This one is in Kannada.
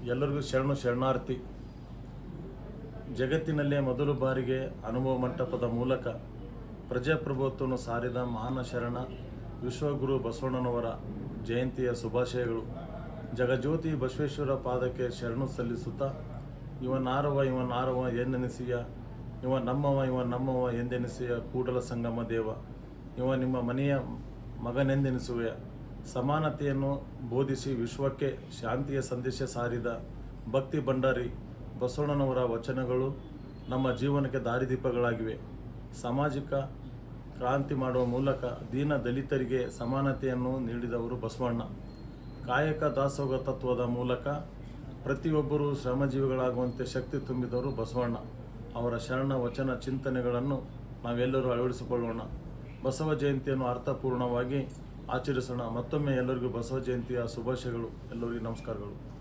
ಎಲ್ಲರಿಗೂ ಶರಣಾರ್ಥಿ. ಜಗತ್ತಿನಲ್ಲೇ ಮೊದಲ ಬಾರಿಗೆ ಅನುಭವ ಮಂಟಪದ ಮೂಲಕ ಪ್ರಜಾಪ್ರಭುತ್ವವನ್ನು ಸಾರಿದ ಮಹಾನ್ ಶರಣ ವಿಶ್ವಗುರು ಬಸವಣ್ಣನವರ ಜಯಂತಿಯ ಶುಭಾಶಯಗಳು. ಜಗಜ್ಯೋತಿ ಬಸವೇಶ್ವರ ಪಾದಕ್ಕೆ ಶರಣು ಸಲ್ಲಿಸುತ್ತಾ, ಇವನಾರವ ಎಂದೆನಿಸಿಯ, ಇವ ನಮ್ಮವ ಎಂದೆನಿಸಿಯ ಕೂಡಲ ಸಂಗಮ ದೇವ, ಇವ ನಿಮ್ಮ ಮನೆಯ ಮಗನೆಂದೆನಿಸುವೆಯ. ಸಮಾನತೆಯನ್ನು ಬೋಧಿಸಿ ವಿಶ್ವಕ್ಕೆ ಶಾಂತಿಯ ಸಂದೇಶ ಸಾರಿದ ಭಕ್ತಿ ಭಂಡಾರಿ ಬಸವಣ್ಣನವರ ವಚನಗಳು ನಮ್ಮ ಜೀವನಕ್ಕೆ ದಾರಿದೀಪಗಳಾಗಿವೆ. ಸಾಮಾಜಿಕ ಕ್ರಾಂತಿ ಮಾಡುವ ಮೂಲಕ ದೀನ ದಲಿತರಿಗೆ ಸಮಾನತೆಯನ್ನು ನೀಡಿದವರು ಬಸವಣ್ಣ. ಕಾಯಕ ದಾಸೋಹ ತತ್ವದ ಮೂಲಕ ಪ್ರತಿಯೊಬ್ಬರೂ ಶ್ರಮಜೀವಿಗಳಾಗುವಂತೆ ಶಕ್ತಿ ತುಂಬಿದವರು ಬಸವಣ್ಣ. ಅವರ ಶರಣ ವಚನ ಚಿಂತನೆಗಳನ್ನು ನಾವೆಲ್ಲರೂ ಅಳವಡಿಸಿಕೊಳ್ಳೋಣ. ಬಸವ ಜಯಂತಿಯನ್ನು ಅರ್ಥಪೂರ್ಣವಾಗಿ ಆಚರಿಸೋಣ. ಮತ್ತೊಮ್ಮೆ ಎಲ್ಲರಿಗೂ ಬಸವ ಜಯಂತಿಯ ಶುಭಾಶಯಗಳು. ಎಲ್ಲರಿಗೂ ನಮಸ್ಕಾರಗಳು.